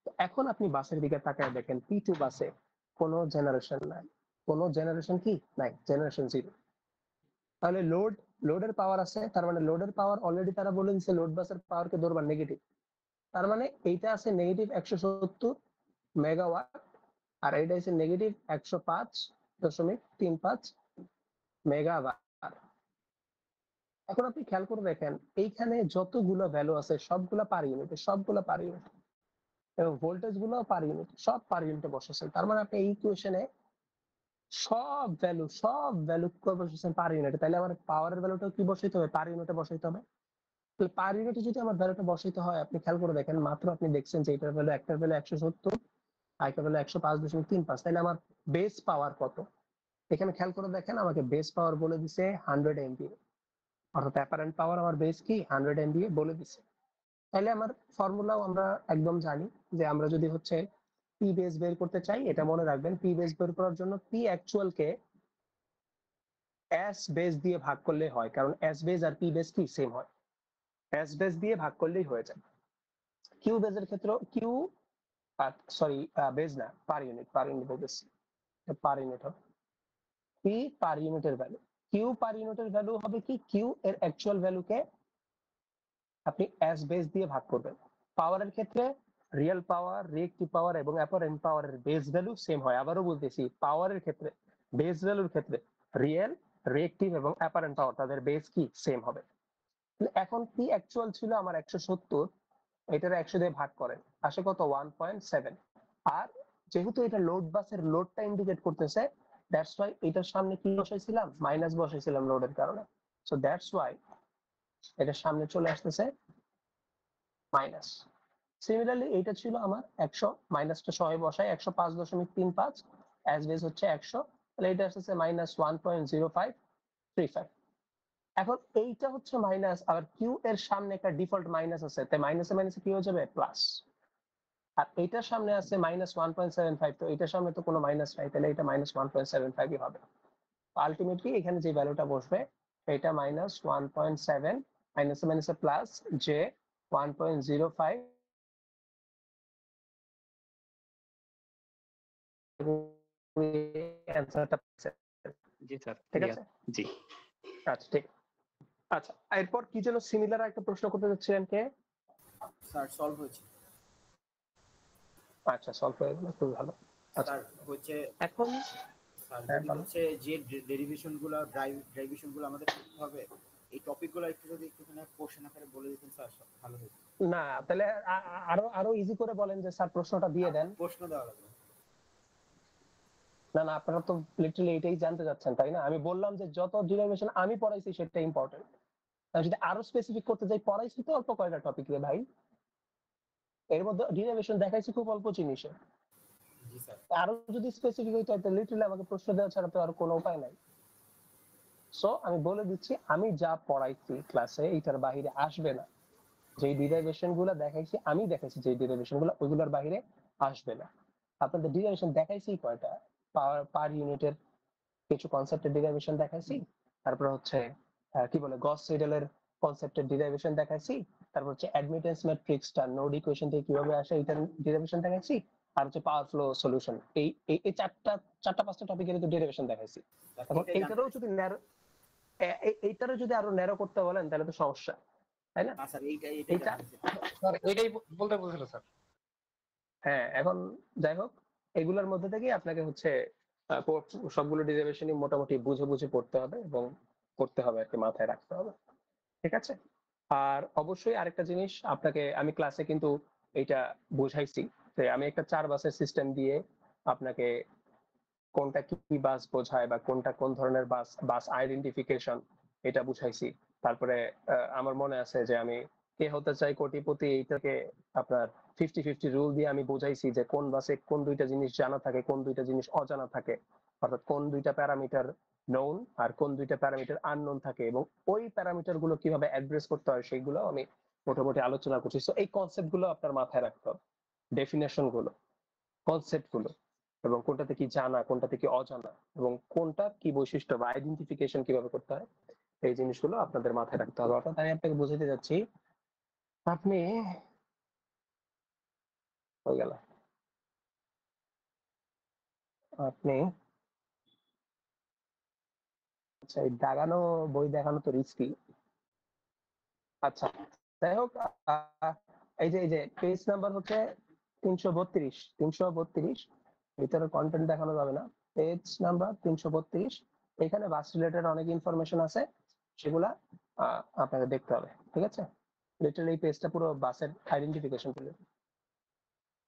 তো এখন আপনি বাসের দিকে তাকায় দেখেন P2 বাসে কোনো জেনারেশন নাই, কোনো জেনারেশন কি নাই, জেনারেশন জিরো। তাহলে লোডের পাওয়ার আছে, তার মানে লোডের পাওয়ার অলরেডি তারা বলে দিচ্ছে লোড বাসের পাওয়ারকে ধরবার নেগেটিভ। তার মানে এইটা আছে নেগেটিভ 170 মেগাওয়াট আর এইটা আছে নেগেটিভ 105.35 মেগাওয়াট। এখন আপনি খেয়াল করে দেখেন এইখানে যতগুলো ভ্যালু আছে সবগুলা পার ইউনিটে, সবগুলা পার ইউনিট, এবং ভোল্টেজ গুলো পার ইউনিট, সব পার ইউনিটে বসেছেন। তার মানে আপনি এই ইকুয়েশনে সব ভ্যালু বসেছেন পার ইউনিটে, তাহলে আমার পাওয়ারের ভ্যালুটা কি বসাইতে হবে? পার ইউনিটে বসাইতে হবে। তাহলে পার ইউনিটে যদি আমার ভ্যালুটা বসাইতে হয়, আপনি খেয়াল করে দেখেন মাত্র আপনি দেখছেন যে এটার ভ্যালু, একটার ভ্যালু 170 আই কেবল 105.35, তাহলে আমার বেস পাওয়ার কত? এখানে খেয়াল করে দেখেন, আমাকে বেস পাওয়ার বলে দিছে 100 MVA, অর্থাৎ অ্যাপারেন্ট পাওয়ার আমার বেস কি 100 MVA বলে দিছে। তাহলে আমার ফর্মুলাও আমরা একদম জানি যে আমরা যদি হচ্ছে পি বেস বের করতে চাই, এটা মনে রাখবেন, পি বেস বের করার জন্য P actual K S base দিয়ে ভাগ করলে হয়, কারণ এস বেস আর পি বেস কি সেম হয়, এস বেস দিয়ে ভাগ করলেই হয়ে যায়। কিউ বেসের ক্ষেত্রে কিউ, সরি বেস না, পার ইউনিট বলতেছি, পার ইউনিট হবে পি পার ইউনিটের ভ্যালু, কিউ পার ইউনিটের ভ্যালু হবে কি, কিউ এর অ্যাকচুয়াল ভ্যালুকে আপনি এস বেস দিয়ে ভাগ করবেন। পাওয়ারের ক্ষেত্রে রিয়েল পাওয়ার, রিয়েক্টিভ পাওয়ার এবং অ্যাপারেন্ট পাওয়ারের বেস ভ্যালু সেম হয়। আবারও বলতেছি, পাওয়ারের ক্ষেত্রে, বেস ভ্যালুর ক্ষেত্রে রিয়েল, রিয়েক্টিভ এবং অ্যাপারেন্ট পাওয়ার তাদের বেস কি সেম হবে। এখন পি অ্যাকচুয়াল ছিল আমার 170, এটার 100 দিয়ে ভাগ করেন, আসে কত 1.7। আর যেহেতু এটা লোড বাসের লোডটা ইন্ডিকেট করতেছে, দ্যাটস ওয়াই এটার সামনে কি বসাইছিলাম, মাইনাস বসাইছিলাম লোডের কারণে। সো দ্যাটস ওয়াই এটার সামনে চলে আসতেছে মাইনাস। সিমিলারলি এটা ছিল আমার 100, মাইনাসটা সবাই বসায় 105.35, অ্যাজ বেস হচ্ছে 100, তাহলে এটা আসছে মাইনাস 1.0535। এখন এইটা হচ্ছে মাইনাস, আবার কিউ এর সামনে একটা ডিফল্ট মাইনাস আছে, তাই মাইনাসে মাইনাসে কি হয়ে যাবে প্লাস, আর এটার সামনে আছে মাইনাস 1.75, তো এটার সামনে তো কোনো মাইনাস নাই, তাহলে এটা মাইনাস 1.75ই হবে। আলটিমেটলি এখানে যে ভ্যালুটা বসবে এটা মাইনাস 1.7, মাইনাসে মাইনাসে প্লাস, যে 1.05 অ্যান্সারটা জি স্যার, ঠিক আছে। জি আচ্ছা ঠিক। আচ্ছা, এরপর কি যেন সিমিলার একটা প্রশ্ন করতে যাচ্ছিলেন কে? স্যার সলভ হয়েছে। আচ্ছা, সলভ হয়ে গেল, খুব ভালো। আচ্ছা স্যার হচ্ছে এখন স্যার হ্যাঁ, যদি বলো। হচ্ছে যে ডেরিভেশন গুলো ড্রাইভেশন গুলো আমাদের করতে হবে, এই টপিক গুলো একটু যদি একটুখানি কোশ্চেন আকারে বলে দিতেন স্যার ভালো হতো। না, তাহলে আরো আরো ইজি করে বলেন যে স্যার প্রশ্নটা দিয়ে দেন। প্রশ্ন দেওয়া লাগবে। না না, আপনারা তো লিটারালি এটাই জানতে যাচ্ছেন, তাই না? আমি বললাম যে যত ডেরিভেশন আমি পড়াইছি সেটা ইম্পর্টেন্ট, আমি যদি আরো স্পেসিফিক করতে যাই, পড়াইছি তো অল্প কয়টা টপিক রে ভাই, এর মধ্যে ডেরিভেশন দেখাইছি খুব অল্প জিনিসে, জি স্যার। আরো যদি স্পেসিফিক হইতো তাহলে লিটারালি আমাকে প্রশ্ন দেওয়া ছাড়া তো আর কোনো উপায় নাই। সো আমি বলে দিচ্ছি, আমি যা পড়াইছি ক্লাসে এইটার বাইরে আসবে না, যে ডেরিভেশন গুলো দেখাইছি, আমি দেখাইছি যে ডেরিভেশন গুলো ওইগুলোর বাইরে আসবে না। আপনাদের ডেরিভেশন দেখাইছি কয়টা, পাওয়ার পার ইউনিটের কিছু কনসেপ্টের ডেরিভেশন দেখাইছি, তারপর হচ্ছে কি বলে গস সিডেলের কনসেপ্টের ডেরিভেশন দেখাইছি, তারপর হচ্ছে অ্যাডমিটেন্স ম্যাট্রিক্সটা নোড ইকুয়েশন থেকে কিভাবে আসে এটার ডেরিভেশন দেখাইছি, আর হচ্ছে পাওয়ার ফ্লো সলিউশন, এই এই চারটা পাঁচটা টপিকের তো ডেরিভেশন দেখাইছি। এখন এইটারও যদি এইটারও যদি আরো ন্যারো করতে বলেন তাহলে তো সমস্যা, তাই না? স্যার এইটাই এইটা স্যার এটাই বলতে বলছিল স্যার। হ্যাঁ, এখন যাই হোক, এগুলোর মধ্যে থেকে আপনাকে হচ্ছে সবগুলো ডেরিভেশনই মোটামুটি বুঝে বুঝে পড়তে হবে এবং করতে হবে আর কি, মাথায় রাখতে হবে, ঠিক আছে। আর অবশ্যই আরেকটা জিনিস আপনাকে আমি ক্লাসে কিন্তু এটা বুঝাইছি, যে আমি একটা 4 বাসের সিস্টেম দিয়ে আপনাকে কোনটা কি বাস বোঝায় বা কোনটা কোন ধরনের বাস, বাস আইডেন্টিফিকেশন, এটা বুঝাইছি। তারপরে আমার মনে আছে যে আমি কে হতে চাই কোটিপতি, এইটাকে আপনার 50-50 রুল দিয়ে আমি বুঝাইছি যে কোন বাসে কোন দুইটা জিনিস জানা থাকে, কোন দুইটা জিনিস অজানা থাকে, অর্থাৎ কোন দুইটা প্যারামিটার নোন আর কোন দুইটা প্যারামিটার আননোন থাকে, এবং ওই প্যারামিটার গুলো কিভাবে অ্যাড্রেস করতে হয় সেগুলো আমি মোটামুটি আলোচনা করছি। তো এই কনসেপ্ট গুলো আপনার মাথায় রাখতে হবে, ডেফিনেশন গুলো, কনসেপ্ট গুলো, এবং কোনটাতে কি জানা কোনটাতে কি অজানা, এবং কোনটা কি বৈশিষ্ট্য বা আইডেন্টিফিকেশন কিভাবে করতে হয়, এই জিনিসগুলো আপনাদের মাথায় রাখতে হবে। অর্থাৎ আমি আপনাকে বুঝাতে যাচ্ছি, আপনি হয়ে গেল, আপনি আচ্ছা, এই দাগানো বই দেখানো তো রিস্কি। আচ্ছা যাই হোক, এই যে পেজ নাম্বার হচ্ছে 332, ভিতরে কন্টেন্ট দেখানো যাবে না, পেজ নাম্বার 332, এখানে বাস রিলেটেড অনেক ইনফরমেশন আছে, সেগুলা আপনাকে দেখতে হবে, ঠিক আছে। লিটারালি এই পেজটা পুরো বাসের আইডেন্টিফিকেশন করে।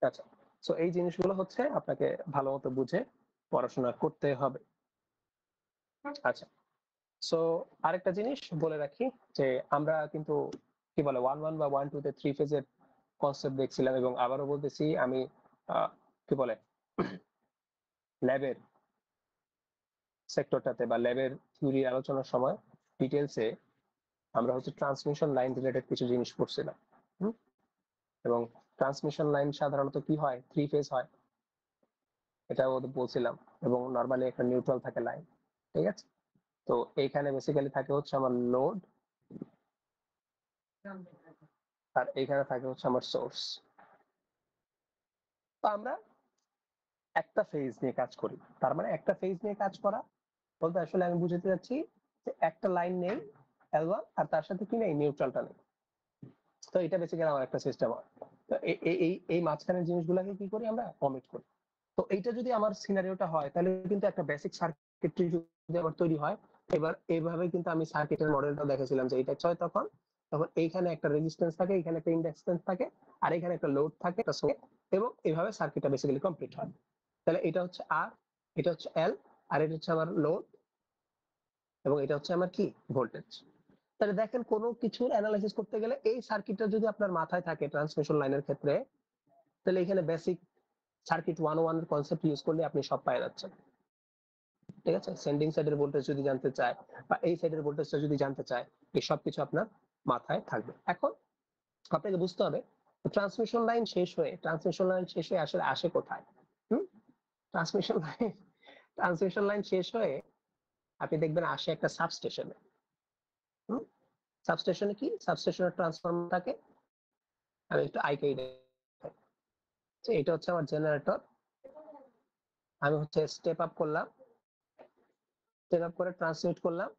আচ্ছা, সো এই জিনিসগুলো হচ্ছে আপনাকে ভালো মতো বুঝে পড়াশোনা করতে হবে। আচ্ছা, সো আরেকটা জিনিস বলে রাখি, যে আমরা কিন্তু কি বলে 1-1 বা 1-2 তে 3 ফেজের কনসেপ্ট দেখছিলাম, এবং আবারও বলতেছি আমি কি বলে ল্যাবের সেক্টরটাতে বা ল্যাবের থিওরি আলোচনার সময় ডিটেলসে আমরা হচ্ছে ট্রান্সমিশন লাইন রিলেটেড কিছু জিনিস পড়ছিলাম। এবং ট্রান্সমিশন লাইন সাধারণত কি হয়, 3 ফেজ হয়, এটাও বলছিলাম। এবং নর্মালি একটা নিউট্রাল থাকে লাইন, ঠিক আছে। তো এইখানে বেসিক্যালি থাকে হচ্ছে আমার লোড, আর এইখানে থাকে হচ্ছে আমার সোর্স। তো আমরা একটা ফেজ নিয়ে কাজ করি। তার মানে একটা ফেজ নিয়ে কাজ করা বলতে আসলে আমি বুঝাতে যাচ্ছি যে একটা লাইন নেই L1 আর তার সাথে কি নেই, নিউট্রালটা নেই। তো এটা বেসিক্যালি আমার একটা সিস্টেম হয়। তো এই মাঝখানের জিনিসগুলোকে কি করি আমরা, কমিট করি। তো এইটা যদি আমার সিনারিওটা হয় তাহলে কিন্তু একটা বেসিক সার্কিটরি যদি আমার তৈরি হয়। এবার এইভাবে কিন্তু আমি সার্কিটের মডেলটা দেখেছিলাম যে এটা হয় তখন তখন এইখানে একটা রেজিস্ট্যান্স থাকে, এখানে একটা ইন্ডাক্টেন্স থাকে, আর এখানে একটা লোড থাকে তার সঙ্গে, এবং এইভাবে সার্কিটটা বেসিক্যালি কমপ্লিট হয়। তাহলে এটা হচ্ছে আর, এটা হচ্ছে এল, আর এটা হচ্ছে আমার লোড, এবং এটা হচ্ছে আমার কি, ভোল্টেজ। তাহলে দেখেন কোনো কিছুর অ্যানালাইসিস করতে গেলে এই সার্কিটটা যদি আপনার মাথায় থাকে ট্রান্সমিশন লাইনের ক্ষেত্রে, তাহলে এখানে বেসিক সার্কিট 101 এর কনসেপ্ট ইউজ করলে আপনি সব পেয়ে যাচ্ছেন, ঠিক আছে। সেন্ডিং সাইডের ভোল্টেজ যদি জানতে চায় বা এই সাইডের ভোল্টেজটা যদি জানতে চায়, এই সব কিছু আপনার মাথায় থাকবে। এখন আপনাকে বুঝতে হবে ট্রান্সমিশন লাইন শেষ হয়ে আসলে আসে কোথায়। ট্রান্সমিশন লাইন শেষ হয়ে আপনি দেখবেন আসে একটা সাবস্টেশনে। সাবস্টেশনে কি, সাবস্টেশনের ট্রান্সফরমার থাকে। আমি একটু আইকেই দেখাই। এটা হচ্ছে আমার জেনারেটর। আমি হচ্ছে স্টেপ আপ করলাম, স্টেপ আপ করে ট্রান্সমিট করলাম,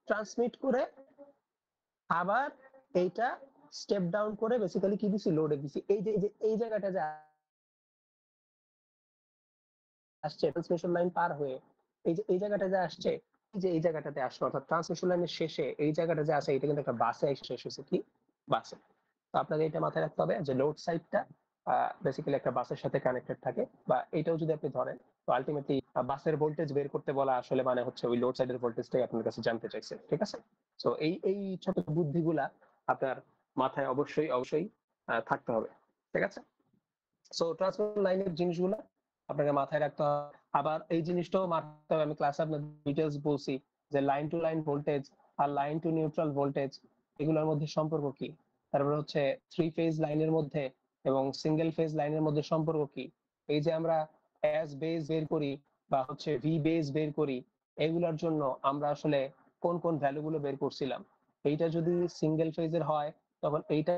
ট্রান্সমিট করে আবার এইটা স্টেপ ডাউন করে বেসিক্যালি কি দিছি, লোডে দিছি। এই জায়গাটা যে আসছে ট্রান্সমিশন লাইন পার হয়ে, এই জায়গাটা যে আসছে, এই জায়গাটাতে আসলো, অর্থাৎ ট্রান্সমিশন লাইনের শেষে এই জায়গাটা যে আছে, এটা কিন্তু একটা বাসে এসে শেষ হয়েছে, কি বাসে। তো আপনাকে এটা মাথায় রাখতে হবে যে লোড সাইডটা বেসিক্যালি একটা বাসের সাথে কানেক্টেড থাকে, বা এটাও যদি আপনি ধরেন, তো আলটিমেটলি বাসের ভোল্টেজ বের করতে বলা আসলে মানে হচ্ছে ওই লোড সাইডের ভোল্টেজটাই আপনার কাছে জানতে চাইছে, ঠিক আছে। তো এই ছোট বুদ্ধিগুলা আপনার মাথায় অবশ্যই অবশ্যই থাকতে হবে, ঠিক আছে। সো ট্রান্সমিশন লাইনের জিনিসগুলো আপনাকে মাথায় রাখতে হবে। আবার এই জিনিসটাও মাথায় হবে, আমি ক্লাসে আপনার ডিটেলস বলছি যে line to line voltage R line to neutral voltage এগুলোর মধ্যে সম্পর্ক কি। তারপরে হচ্ছে 3 ফেজ লাইনের মধ্যে এবং সিঙ্গেল ফেজ লাইনের মধ্যে সম্পর্ক কি। এই যে আমরা এস বেস বের করি বা হচ্ছে ভি বেস বের করি, এগুলোর জন্য আমরা আসলে কোন কোন ভ্যালুগুলো বের করছিলাম। এইটা যদি সিঙ্গেল ফেজের হয় তখন এইটা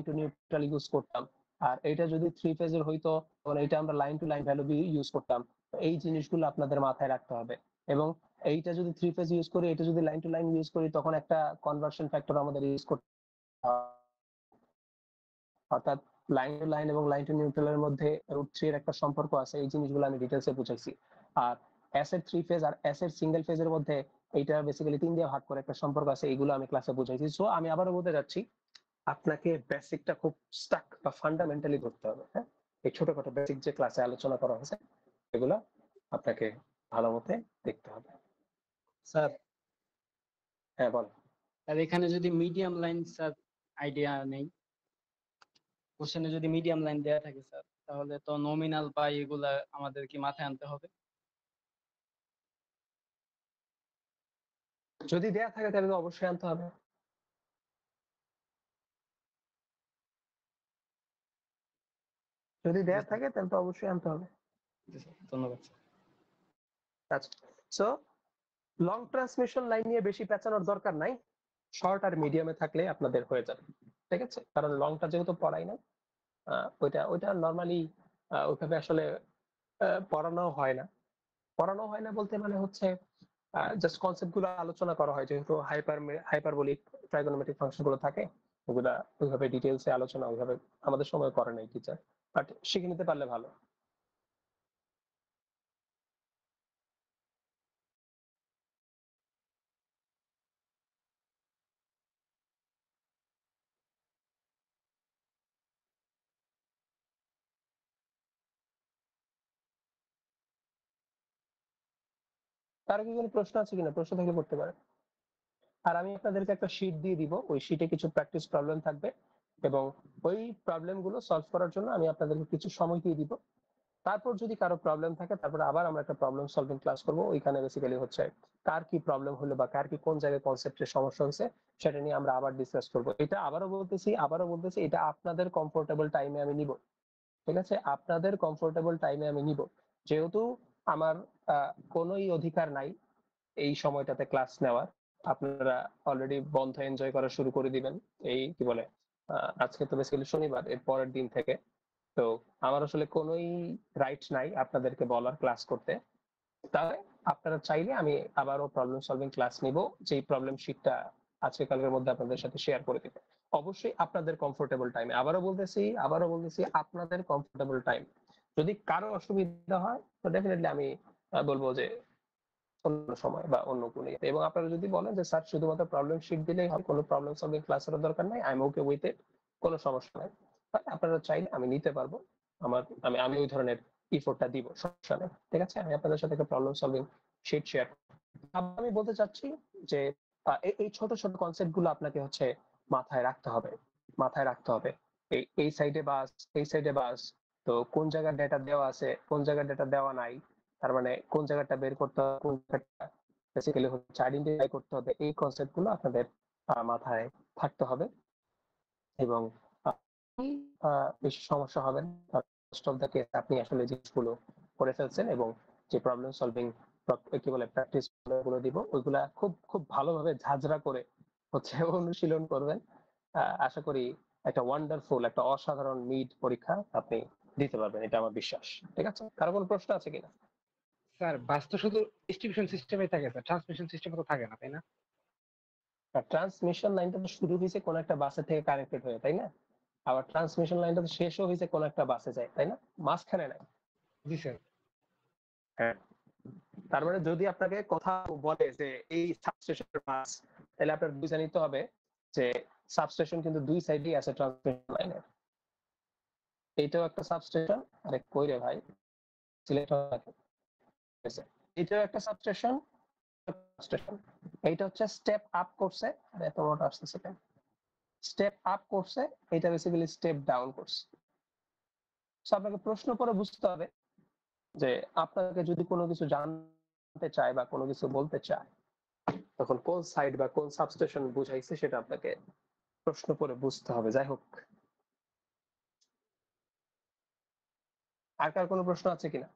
টু নিউট্রাল ইউজ করতাম, আর এটা যদি 3 ফেজের হইতো তখন এটা আমরা line to line value use করতাম। এই জিনিসগুলো আপনাদের মাথায় রাখতে হবে। এবং এইটা যদি 3 ফেজ ইউজ করি, এটা যদি লাইন টু লাইন ইউজ করি, তখন একটা কনভার্সন ফ্যাক্টর আমাদের ইউজ করতে হবে। অর্থাৎ লাইন টু লাইন এবং লাইন টু নিউট্রালের মধ্যে √3 এর একটা সম্পর্ক আছে। এই জিনিসগুলো আমি ডিটেলসে বুঝাইছি। আর এস এর 3 ফেজ আর এস এর সিঙ্গেল ফেজের মধ্যে এইটা বেসিক্যালি 3 দিয়ে ভাগ করে একটা সম্পর্ক আছে, এগুলো আমি ক্লাসে বুঝাইছি। সো আমি আবারও বলতে যাচ্ছি, আপনাকে বেসিকটা খুব স্টাক বা ফান্ডামেন্টালি ধরতে হবে। হ্যাঁ, এই ছোটখাটো বেসিক যে ক্লাসে আলোচনা করা হয়েছে এগুলো আপনাকে ভালো মতে দেখতে হবে। স্যার, হ্যাঁ বল। আর এখানে যদি মিডিয়াম লাইন স্যার আইডিয়া নেই, কোশ্চেনে যদি মিডিয়াম লাইন দেয়া থাকে স্যার, তাহলে তো নমিনাল পাই এগুলা আমাদের কি মাথায় আনতে হবে? যদি দেয়া থাকে তাহলে তো অবশ্যই আনতে হবে। যদি দেয়া থাকে তাহলে তো অবশ্যই আনতে হবে। ধন্যবাদ স্যার। আচ্ছা, সো লং ট্রান্সমিশন লাইন নিয়ে বেশি পেঁচানোর দরকার নাই, শর্ট আর মিডিয়ামে থাকলে আপনাদের হয়ে যাবে, ঠিক আছে। কারণ লংটা যেহেতু পড়াই না, ওইটা নর্মালি ওইভাবে আসলে পড়ানো হয় না বলতে মানে হচ্ছে জাস্ট কনসেপ্ট গুলো আলোচনা করা হয়, যেহেতু হাইপারবোলিক ট্রাইগোনোমেট্রিক ফাংশন গুলো থাকে, ওগুলা ওইভাবে ডিটেলসে আলোচনা ওইভাবে আমাদের সময় করে নাই টিচার, বাট শিখে নিতে পারলে ভালো। কারো কি কোনো প্রশ্ন আছে কিনা? প্রশ্ন থাকলে করতে পারে। আর আমি আপনাদেরকে একটা শীট দিয়ে দিব, ওই শীটে কিছু প্র্যাকটিস প্রবলেম থাকবে, এবং ওই প্রবলেম গুলো সলভ করার জন্য আমি আপনাদেরকে কিছু সময় দিয়ে দিব। তারপর যদি কারো প্রবলেম থাকে তারপরে আবার আমরা একটা প্রবলেম সলভিং ক্লাস করব। ওইখানে বেসিক্যালি হচ্ছে কার কি প্রবলেম হলো বা কার কি কোন জায়গায় কনসেপ্টের সমস্যা হয়েছে সেটা নিয়ে আমরা আবার ডিসকাস করব। এটা আবারও বলতেছি এটা আপনাদের কমফোর্টেবল টাইমে আমি নিব, ঠিক আছে? আপনাদের কমফোর্টেবল টাইমে আমি নিব, যেহেতু আমার কোনোই অধিকার নাই এই সময়টাতে ক্লাস নেওয়ার। আপনারা অলরেডি বন্ধ এনজয় করা শুরু করে দিবেন এই কি বলে আজকে তো বেসিক্যালি শনিবার, এর পরের দিন থেকে। তো আমার আসলে কোনোই রাইট নাই আপনাদেরকে বলার ক্লাস করতে। তাহলে আপনারা চাইলে আমি আবারও প্রবলেম সলভিং ক্লাস নিব, যেই প্রবলেম শিটটা আজকে কালকের মধ্যে আপনাদের সাথে শেয়ার করে দিব, অবশ্যই আপনাদের কমফোর্টেবল টাইমে। আবারও বলতেছি আপনাদের কমফোর্টেবল টাইম। যদি কারো অসুবিধা হয় তো ডেফিনেটলি আমি বলবো যে অন্য সময় বা অন্য কোনো ইয়ে। এবং আপনারা যদি বলেন যে স্যার শুধুমাত্র প্রবলেম শিট দিলেই হয়, কোনো প্রবলেম সলভিং ক্লাসের দরকার নাই, I am okay with it, কোনো সমস্যা নাই, তাহলে আপনারা চাইলে আমি নিতে পারবো। আমি ওই ধরনের ইফোর্টটা দিব, সমস্যা নেই, ঠিক আছে? আমি আপনাদের সাথে একটা প্রবলেম সলভিং শিট শেয়ার। আমি বলতে চাচ্ছি যে এই ছোট ছোট কনসেপ্ট গুলো আপনাকে হচ্ছে মাথায় রাখতে হবে। এই সাইডে বাস, এই সাইডে বাস, তো কোন জায়গায় ডেটা দেওয়া আছে, কোন জায়গায় ডেটা দেওয়া নাই, তার মানে কোন জায়গাটা বের করতে হবে, কোন জায়গাটা বেসিক্যালি হচ্ছে আইডেন্টিফাই করতে হবে, এই কনসেপ্ট গুলো আপনাদের মাথায় থাকতে হবে। এবং বেশি সমস্যা হবে না, মোস্ট অফ দ্য কেস আপনি আসলে জিনিসগুলো করে ফেলছেন। এবং যে প্রবলেম সলভিং কি বলে প্র্যাকটিস গুলো দিব ওইগুলা খুব খুব ভালোভাবে ঝাঁঝরা করে হচ্ছে অনুশীলন করবেন। আশা করি একটা ওয়ান্ডারফুল, একটা অসাধারণ মিড পরীক্ষা আপনি দিতে পারবেন, এটা আমার বিশ্বাস, ঠিক আছে? কারো কোনো প্রশ্ন আছে কিনা? স্যার বাস তো শুধু ডিস্ট্রিবিউশন সিস্টেমে থাকে স্যার, ট্রান্সমিশন সিস্টেমে তো থাকে না, তাই না? ট্রান্সমিশন লাইনটা তো শুরু হয়েছে কোন একটা বাসে থেকে কানেক্টেড হয়ে, তাই না? আবার ট্রান্সমিশন লাইনটা তো শেষও হয়েছে কোন একটা বাসে যায়, তাই না? মাঝখানে নাই। জি স্যার। হ্যাঁ, তার মানে যদি আপনাকে কথা বলে যে এই সাবস্টেশনের বাস, তাহলে আপনার বুঝে নিতে হবে যে সাবস্টেশন কিন্তু দুই সাইডেই আছে ট্রান্সমিশন লাইনের। এইটাও একটা সাবস্টেশন, আরে কই রে ভাই, সিলেক্ট হয়েছে। এটাও একটা সাবস্টেশন, এইটা হচ্ছে স্টেপ আপ করছে, আরে এত বড় আসতেছে কেন? স্টেপ আপ করছে, এটা বেসিক্যালি স্টেপ ডাউন করছে। আপনাকে প্রশ্ন করে বুঝতে হবে যে আপনাকে যদি কোনো কিছু জানতে চায় বা কোনো কিছু বলতে চায়, তখন কোন সাইড বা কোন সাবস্টেশন বুঝাইছে সেটা আপনাকে প্রশ্ন করে বুঝতে হবে। যাই হোক, আর কার কোনো প্রশ্ন আছে কিনা?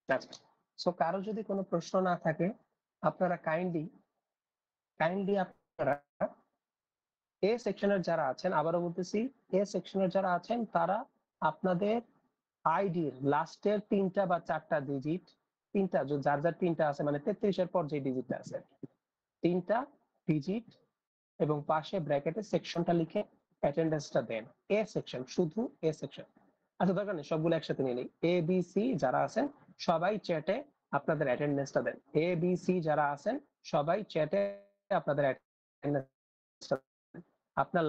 আচ্ছা, সো কারো যদি কোনো প্রশ্ন না থাকে, আপনারা কাইন্ডলি আপনারা এ সেকশনের যারা আছেন, আবারও বলতেছি, এ সেকশনের যারা আছেন তারা আপনাদের আইডির লাস্টের 3টা বা 4টা ডিজিট, যার যার 3টা আছে, মানে 33-এর পর যে ডিজিটটা আছে 3টা ডিজিট, এবং পাশে ব্র্যাকেটে সেকশনটা লিখে অ্যাটেন্ডেন্সটা দেন। এ সেকশন, শুধু এ সেকশন। আচ্ছা, দরকার নেই সবগুলো একসাথে নিয়ে নেই। এ বি সি যারা আছেন সবাই চ্যাটে আপনাদের অ্যাটেন্ডেন্সটা দেন। এ বি সি যারা আছেন সবাই চ্যাটে আপনাদের অ্যাটেন্ডেন্সটা দেন। আপনার